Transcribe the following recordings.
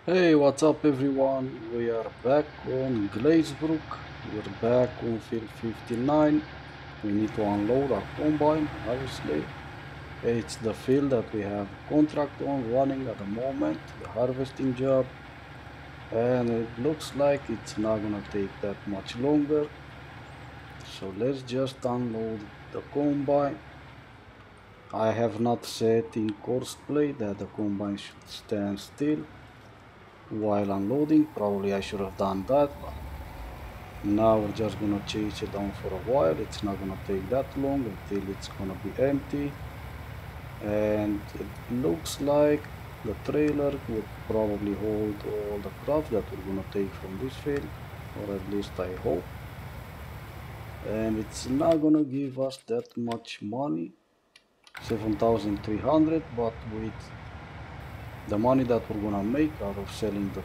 Hey, what's up everyone? We are back on Glazebrook. We're back on field 59. We need to unload our combine, obviously. It's the field that we have a contract on running at the moment, the harvesting job. And it looks like it's not gonna take that much longer. So let's just unload the combine. I have not set in course play that the combine should stand still while unloading. Probably I should have done that, but now we're just gonna chase it down for a while. It's not gonna take that long until it's gonna be empty. And it looks like the trailer would probably hold all the crops that we're gonna take from this field, or at least I hope. And it's not gonna give us that much money, 7,300, but with the money that we're gonna make out of selling the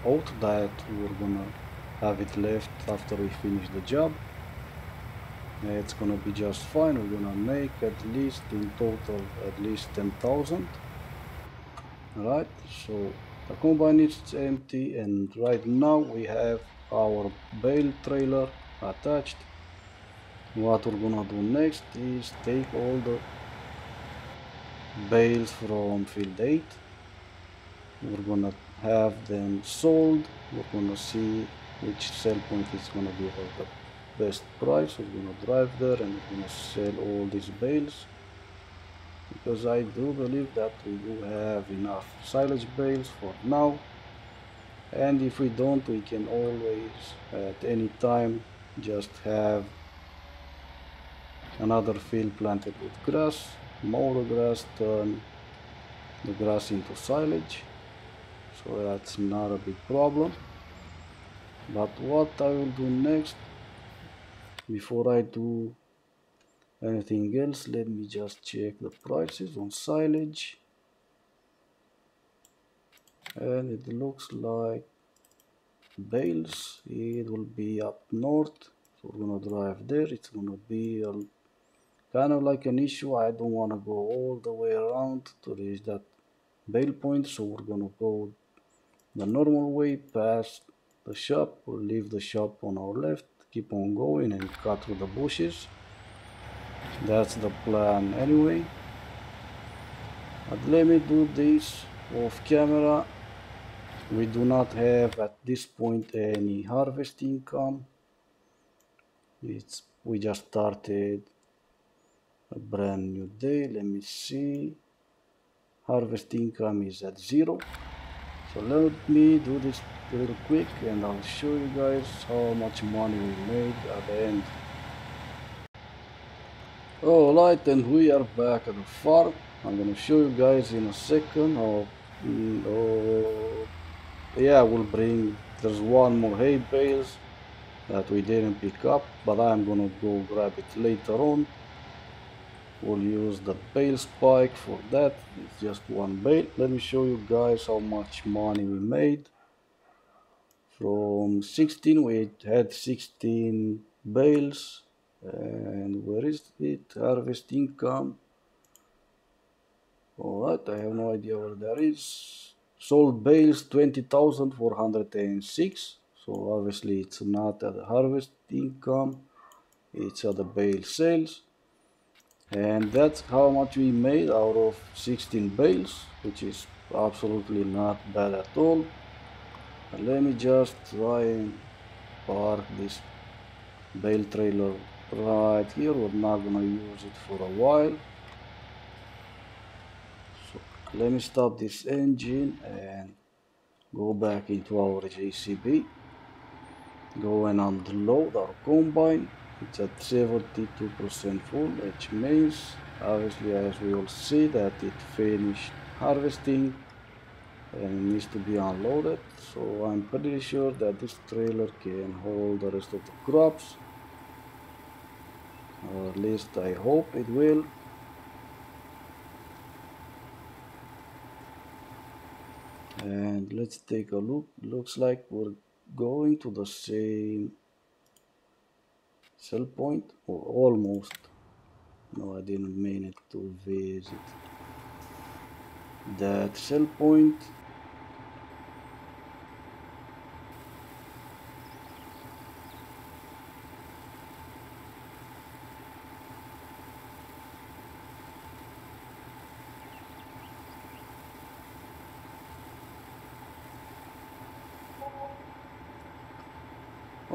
oat that we're gonna have it left after we finish the job, it's gonna be just fine. We're gonna make at least in total at least 10,000. Right, so the combine is empty, and right now we have our bale trailer attached. What we're gonna do next is take all the bales from field 8. We're gonna have them sold. We're gonna see which sell point is gonna give us the best price. We're gonna drive there and we're gonna sell all these bales, because I do believe that we do have enough silage bales for now. And if we don't, we can always at any time just have another field planted with grass, mow the grass, turn the grass into silage, so that's not a big problem. But what I will do next, before I do anything else, let me just check the prices on silage. And it looks like bales, it will be up north, so we're gonna drive there. It's gonna be a kind of like an issue. I don't want to go all the way around to reach that bale point, so we're gonna go the normal way past the shop. We'll leave the shop on our left, keep on going and cut through the bushes. That's the plan anyway. But let me do this off camera. We do not have at this point any harvest income. We just started a brand new day. Let me see. Harvest income is at 0. So let me do this real quick and I'll show you guys how much money we made at the end. Alright, and we are back at the farm. I'm gonna show you guys in a second how yeah, we'll bring, there's one more hay bales that we didn't pick up, but I'm gonna go grab it later on. We'll use the bale spike for that. It's just one bale. Let me show you guys how much money we made. From 16, we had 16 bales. And where is it? Harvest income. Alright, I have no idea where that is. Sold bales 20,406. So obviously it's not at the harvest income, it's at the bale sales. And that's how much we made out of 16 bales, which is absolutely not bad at all. And let me just try and park this bale trailer right here. We're not gonna use it for a while. So let me stop this engine and go back into our JCB. Go and unload our combine. It's at 72% full, which means obviously, as we all see, that it finished harvesting and needs to be unloaded. So I'm pretty sure that this trailer can hold the rest of the crops, or at least I hope it will. And let's take a look. Looks like we're going to the same sell point, or almost. No, I didn't mean it to visit that sell point.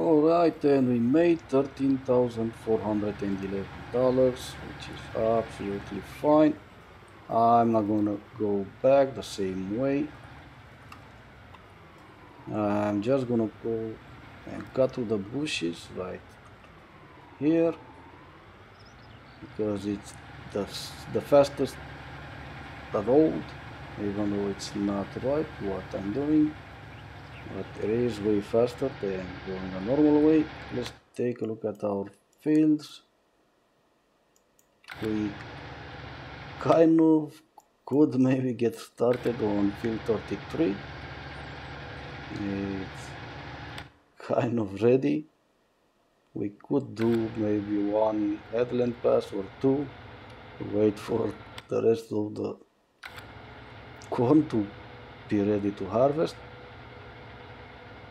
Alright, and we made $13,411, which is absolutely fine. I'm not gonna go back the same way. I'm just gonna go and cut through the bushes right here because it's the fastest road, even though it's not right what I'm doing, but it is way faster than going the normal way. Let's take a look at our fields. We kind of could maybe get started on field 33. It's kind of ready. We could do maybe one headland pass or two, wait for the rest of the corn to be ready to harvest,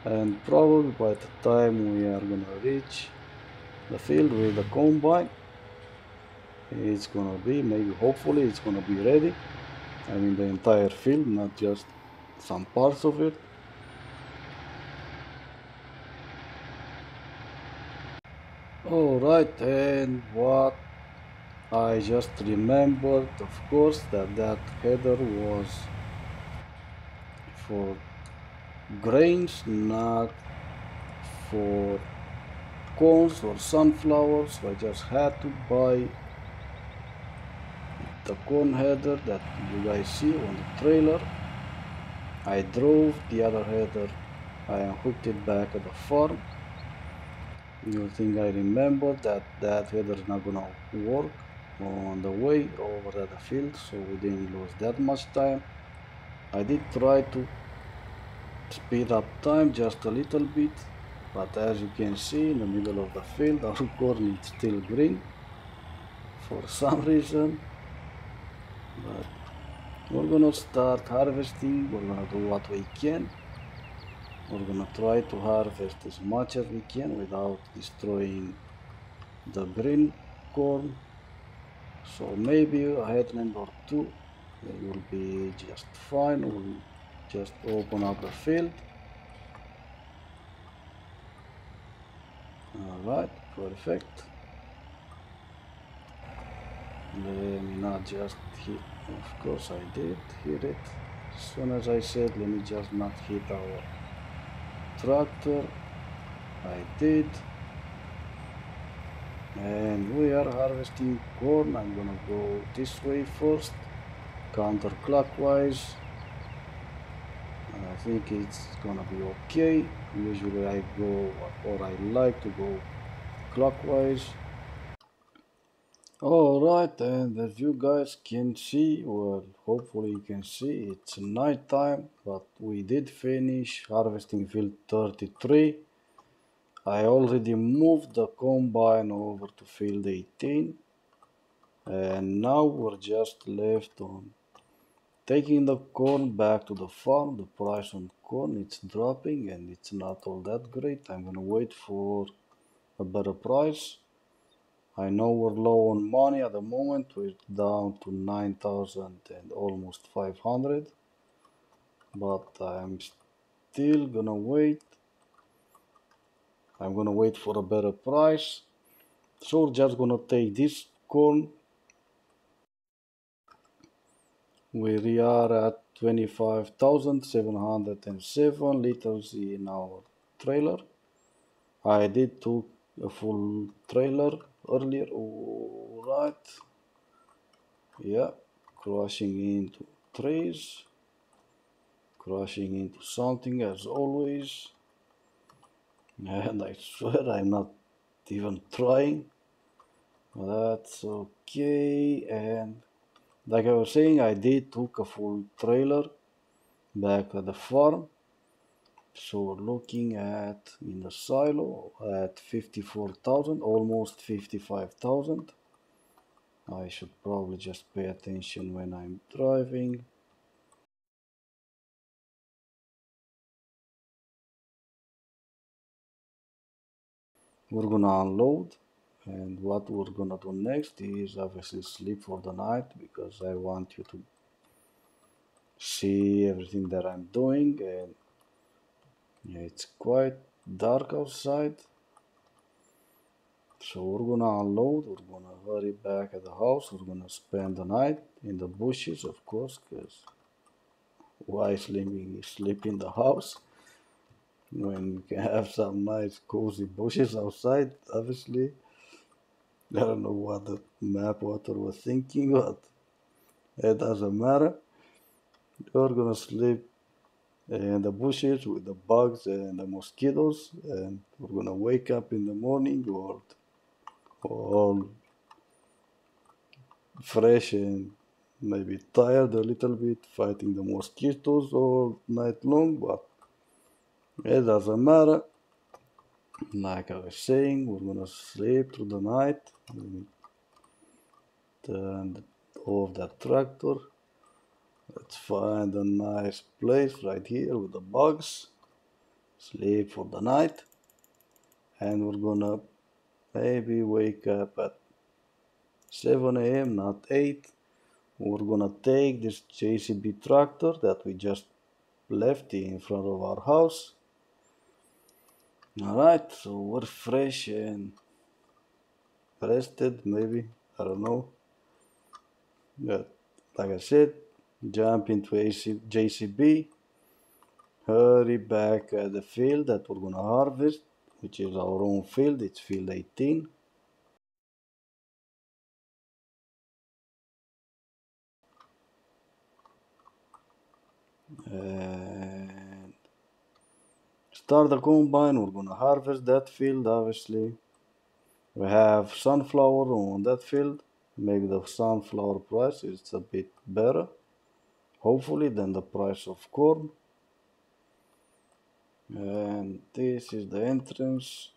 and probably by the time we are gonna reach the field with the combine, it's gonna be, maybe hopefully it's gonna be ready. I mean the entire field, not just some parts of it. Alright, and what I just remembered, of course, that header was for grains, not for corns or sunflowers. So I just had to buy the corn header that you guys see on the trailer. I drove the other header, I hooked it back at the farm. You think I remember that header is not gonna work on the way over at the field, so we didn't lose that much time. I did try to speed up time just a little bit, but as you can see in the middle of the field our corn is still green for some reason. But we're gonna start harvesting, we're gonna do what we can. We're gonna try to harvest as much as we can without destroying the green corn. So maybe a headland or two, it will be just fine. We'll just open up the field. Alright, perfect. Let me not just hit, of course I did hit it. As soon as I said let me just not hit our tractor, I did. And we are harvesting corn. I'm gonna go this way first, counterclockwise. I think it's gonna be okay. Usually I go, or I like to go clockwise. Alright, and as you guys can see, well, hopefully you can see, it's night time, but we did finish harvesting field 33. I already moved the combine over to field 18, and now we're just left on taking the corn back to the farm. The price on corn, it's dropping and it's not all that great. I'm gonna wait for a better price. I know we're low on money at the moment. We're down to 9,000 and almost 500, but I'm still gonna wait. I'm gonna wait for a better price. So we're just gonna take this corn. We are at 25,707 liters in our trailer. I did took a full trailer earlier. Alright. Yeah, crashing into trees, crashing into something as always. And I swear I'm not even trying. That's okay. And like I was saying, I did took a full trailer back at the farm. So looking at in the silo at 54,000, almost 55,000. I should probably just pay attention when I'm driving. We're gonna unload, and what we're gonna do next is obviously sleep for the night because I want you to see everything that I'm doing, and yeah, it's quite dark outside. So we're gonna unload, we're gonna hurry back at the house, we're gonna spend the night in the bushes, of course, because why sleep in the house when you can have some nice cozy bushes outside? Obviously, I don't know what the map water was thinking, but it doesn't matter. We're gonna sleep in the bushes with the bugs and the mosquitoes, and we're gonna wake up in the morning all fresh and maybe tired a little bit fighting the mosquitoes all night long, but it doesn't matter. Like I was saying, we're gonna sleep through the night. Turn off that tractor. Let's find a nice place right here with the bugs. Sleep for the night. And we're gonna maybe wake up at 7 a.m., not 8. We're gonna take this JCB tractor that we just left in front of our house. Alright, so we're fresh and rested, maybe. I don't know. But like I said, jump into JCB, hurry back at the field that we're gonna harvest, which is our own field. It's field 18. And start the combine. We're gonna harvest that field, obviously. We have sunflower on that field. Maybe the sunflower price is a bit better, hopefully, than the price of corn. And this is the entrance.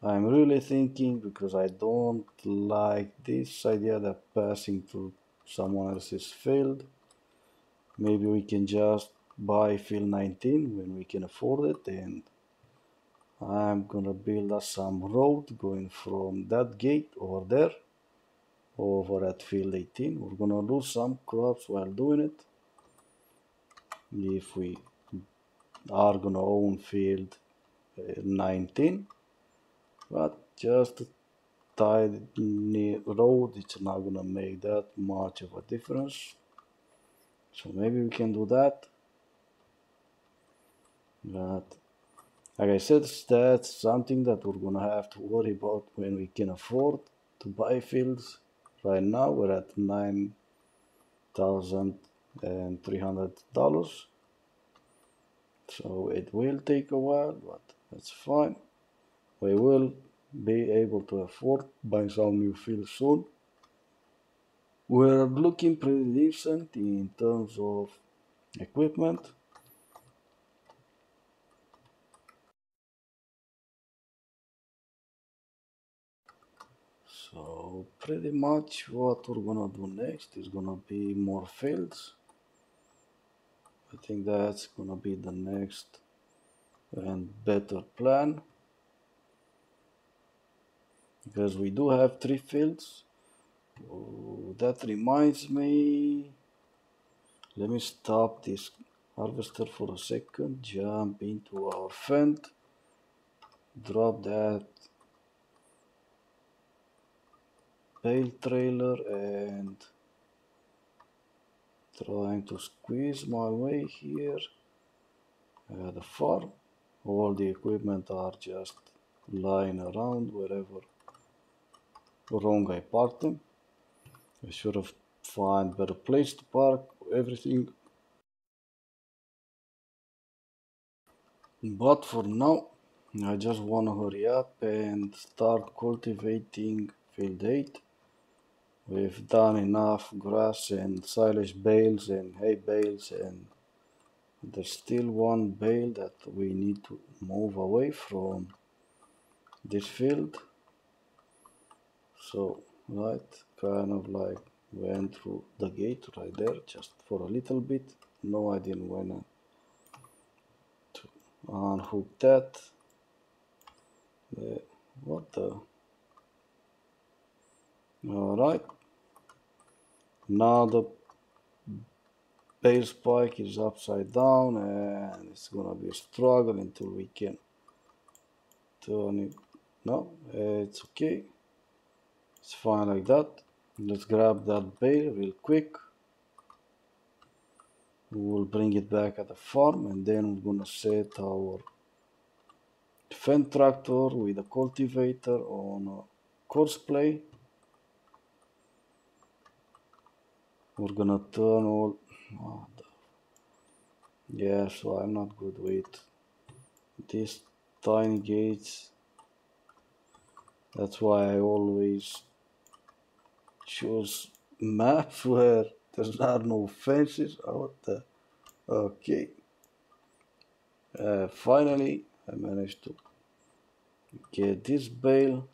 I'm really thinking, because I don't like this idea that passing through someone else's field. Maybe we can just buy field 19 when we can afford it, and I'm gonna build us some road going from that gate over there over at field 18. We're gonna lose some crops while doing it if we are gonna own field 19, but just a tiny road, it's not gonna make that much of a difference. So maybe we can do that, but like I said, that's something that we're gonna have to worry about when we can afford to buy fields. Right now we're at $9,300, so it will take a while, but that's fine. We will be able to afford buying some new fields soon. We're looking pretty decent in terms of equipment. So pretty much what we're gonna do next is gonna be more fields. I think that's gonna be the next and better plan, because we do have 3 fields. Oh, that reminds me, let me stop this harvester for a second, jump into our fence, drop that bale trailer, and trying to squeeze my way here at the farm. All the equipment are just lying around wherever wrong I parked them. I should have found better place to park everything. But for now, I just want to hurry up and start cultivating field 8. We've done enough grass and silage bales and hay bales, and there's still one bale that we need to move away from this field. So, right, kind of like went through the gate right there just for a little bit. No, I didn't want to unhook that. What the? Alright, now the bale spike is upside down and it's gonna be a struggle until we can turn it. No, it's okay. It's fine like that. Let's grab that bale real quick. We'll bring it back at the farm, and then we're gonna set our Fendt tractor with a cultivator on a course play. We're gonna turn all. Oh, yeah, so I'm not good with these tiny gates. That's why I always choose maps where there are no fences. Okay. Finally, I managed to get this bale.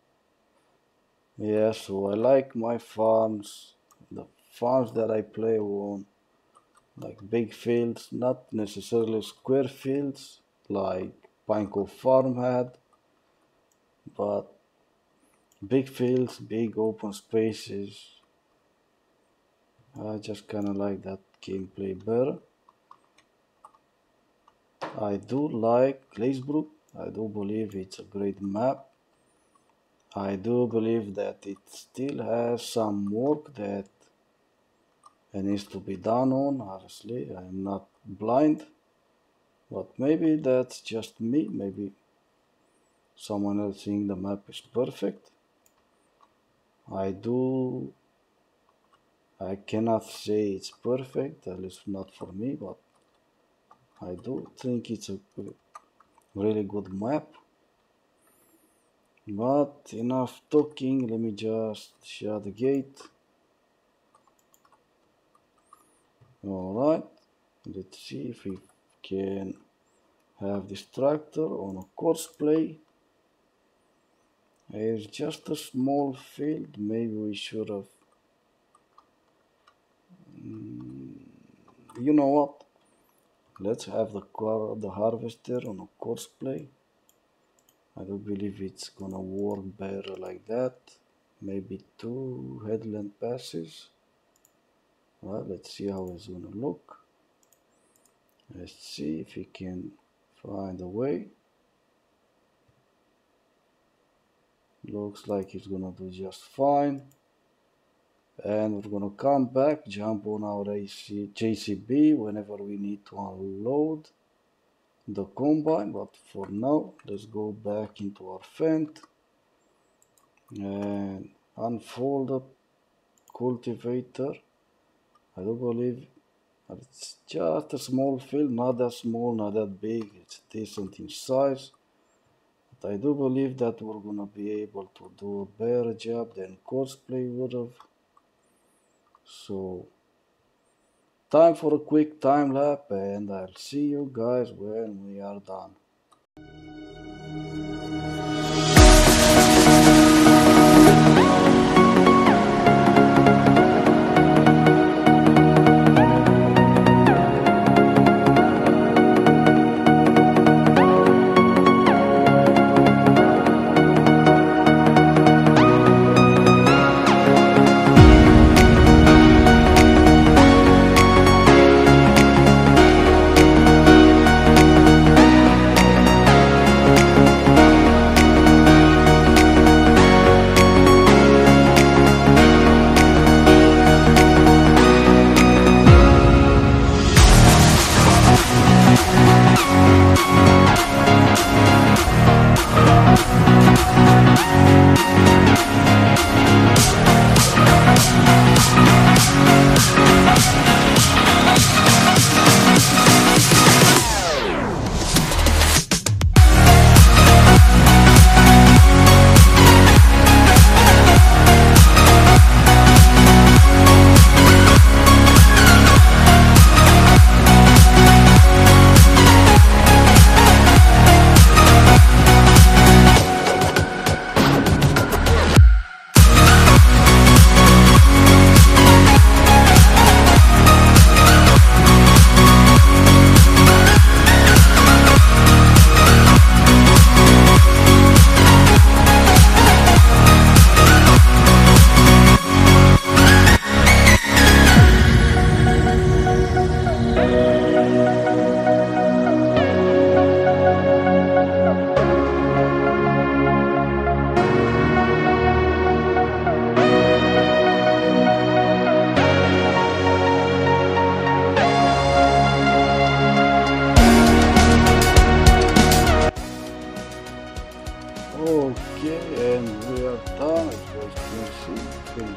Yeah, so I like my farms, the farms that I play on, like big fields, not necessarily square fields like Pineco Farm had, but big fields, big open spaces. I just kinda like that gameplay better. I do like Glazebrook. I do believe it's a great map. I do believe that it still has some work that needs to be done on. Obviously, I'm not blind, but maybe that's just me. Maybe someone else think the map is perfect. I cannot say it's perfect, at least not for me, but I do think it's a really good map. But enough talking, let me just shut the gate. Alright, let's see if we can have this tractor on a course play. It's just a small field, maybe we should have... You know what? Let's have the harvester on a course play. I do believe it's gonna work better like that. Maybe 2 headland passes. Well, let's see how it's gonna look. Let's see if we can find a way. Looks like it's gonna do just fine. And we're gonna come back, jump on our JCB whenever we need to unload the combine. But for now, let's go back into our Fendt and unfold the cultivator. I do believe it's just a small field, not that small, not that big. It's decent in size. But I do believe that we're gonna be able to do a better job than cosplay would have. So, time for a quick time lapse, and I'll see you guys when we are done.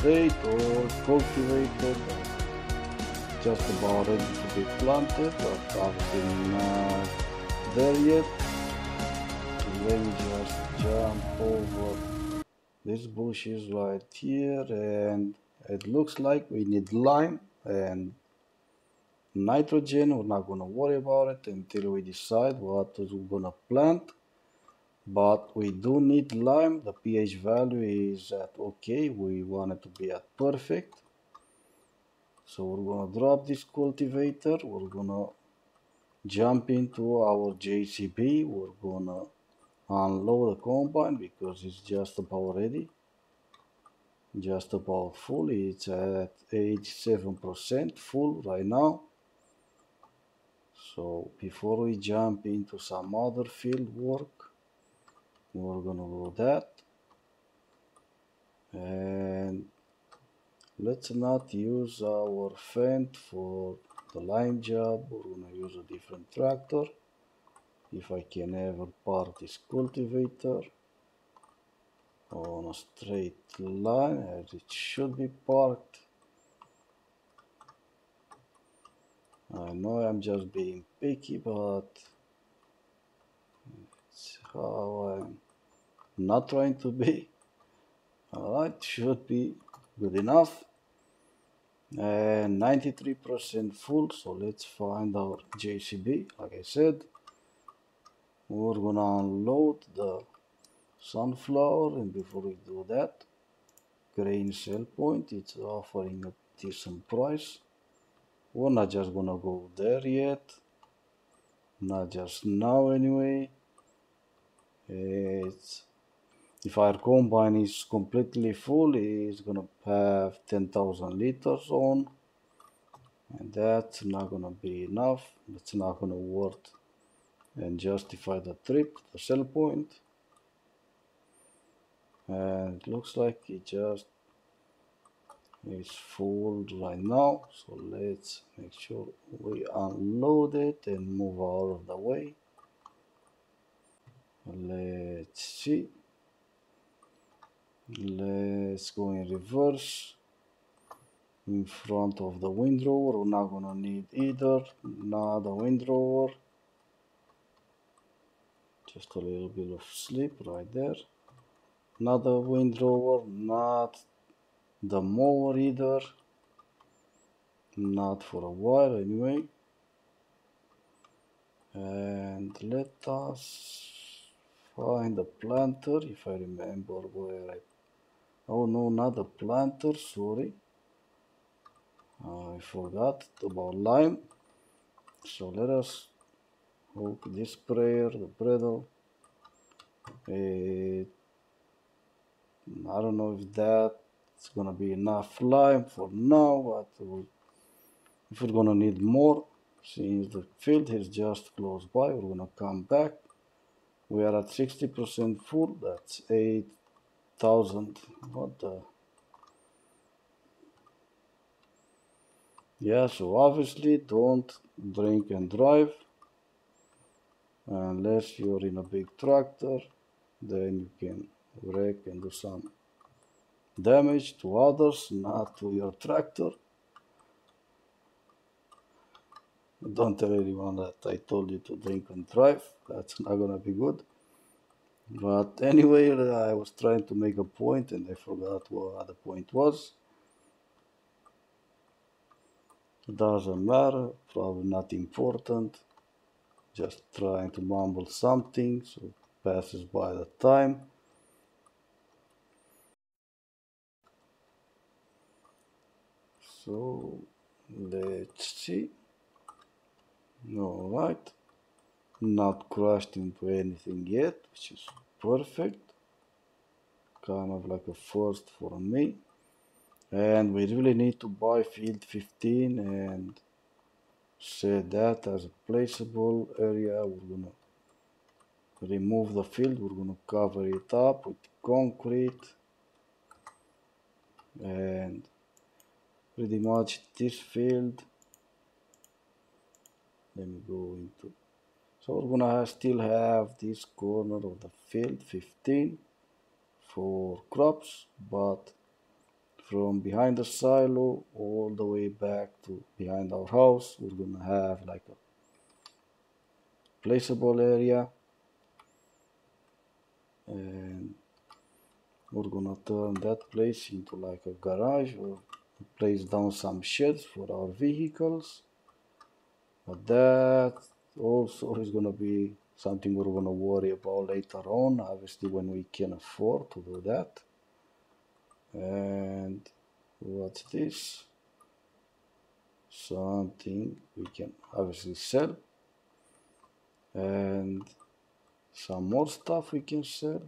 straight or cultivated, just about ready to be planted, but I've been there yet. Let me just jump over these bushes right here, and it looks like we need lime and nitrogen. We're not gonna worry about it until we decide what we're gonna plant, but we do need lime. The pH value is at okay, we want it to be at perfect. So we're gonna drop this cultivator, we're gonna jump into our JCB, we're gonna unload the combine because it's just about ready, just about full. It's at 87% full right now. So before we jump into some other field work, we're gonna do that. And let's not use our Fendt for the line job, we're gonna use a different tractor. If I can ever park this cultivator on a straight line as it should be parked. I know I'm just being picky, but it's how I'm not trying to be. Alright, should be good enough. And 93% full, so let's find our JCB. Like I said, we're gonna unload the sunflower, and before we do that, grain sell point, it's offering a decent price. We're not just gonna go there yet, not just now anyway. It's, if our combine is completely full, it's gonna have 10,000 liters on, and that's not gonna be enough. That's not gonna work and justify the trip, the sell point. And it looks like it just is full right now, so let's make sure we unload it and move out of the way. Let's see, let's go in reverse in front of the windrower. We're not gonna need either, not the windrower, just a little bit of slip right there, not the windrower, not the mower either, not for a while anyway. And let us find the planter, if I remember where oh no, not the planter, sorry, I forgot about lime. So let us hook this sprayer, the Bredel. I don't know if that's gonna be enough lime for now, but if we're gonna need more, since the field is just close by, we're gonna come back. We are at 60% full, that's 8,000. What the? Yeah, so obviously don't drink and drive unless you're in a big tractor, then you can wreck and do some damage to others, not to your tractor. Don't tell anyone that I told you to drink and drive, that's not gonna be good. But anyway, I was trying to make a point and I forgot what the point was. Doesn't matter, probably not important. Just trying to mumble something so it passes by the time. So let's see. Alright. Not crashed into anything yet, which is perfect. Kind of like a first for me. And we really need to buy field 15 and set that as a placeable area. We're gonna remove the field, we're gonna cover it up with concrete, and pretty much this field, let me go into, so we're gonna still have this corner of the field 15 for crops, but from behind the silo all the way back to behind our house. We're gonna have like a placeable area, and we're gonna turn that place into like a garage or place down some sheds for our vehicles. But that also is gonna be something we're gonna worry about later on, obviously when we can afford to do that. And what's this? Something we can obviously sell, and some more stuff we can sell.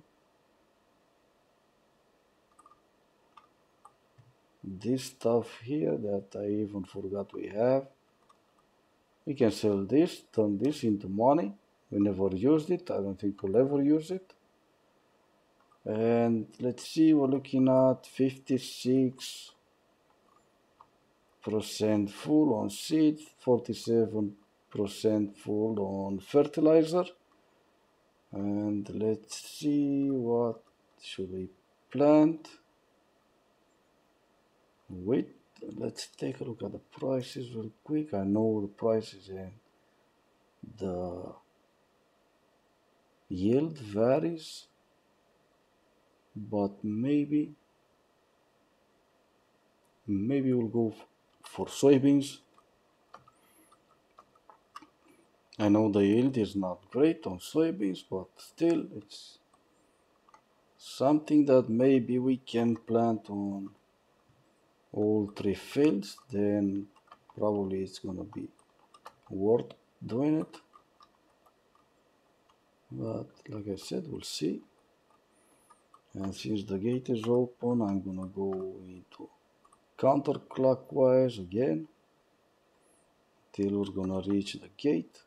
This stuff here that I even forgot we have, we can sell this, turn this into money. We never used it, I don't think we'll ever use it. And let's see, we're looking at 56% full on seed, 47% full on fertilizer. And let's see, what should we plant? Wait, let's take a look at the prices real quick. I know the prices and the yield varies, but maybe we'll go for soybeans. I know the yield is not great on soybeans, but still it's something that maybe we can plant on all three fields. Then probably it's gonna be worth doing it. But like I said, we'll see. And since the gate is open, I'm gonna go into counterclockwise again till we're gonna reach the gate.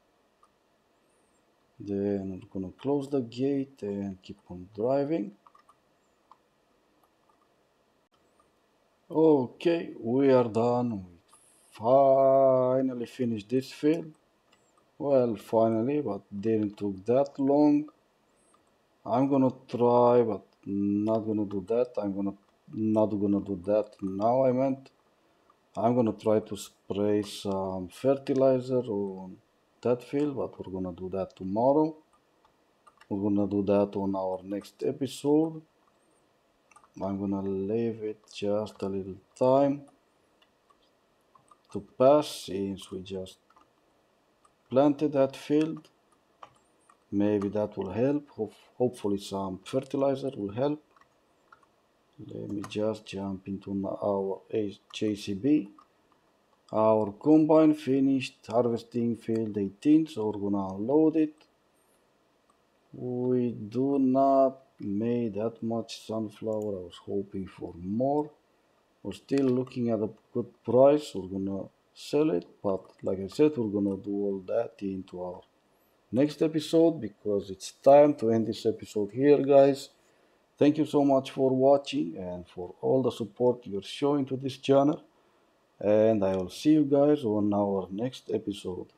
Then we're gonna close the gate and keep on driving. Okay, we are done. We finally finished this field. Well, finally, but didn't took that long. I'm gonna try, but not gonna do that. Not gonna do that now. I'm gonna try to spray some fertilizer on that field, but we're gonna do that tomorrow. We're gonna do that on our next episode. I'm gonna leave it just a little time to pass since we just planted that field. Maybe that will help. Hopefully some fertilizer will help. Let me just jump into our JCB. Our combine finished harvesting field 18, so we're gonna unload it. We do not make that much sunflower. I was hoping for more. We're still looking at a good price. We're gonna sell it, but like I said, we're gonna do all that into our next episode because it's time to end this episode here, guys. Thank you so much for watching and for all the support you're showing to this channel. And I will see you guys on our next episode.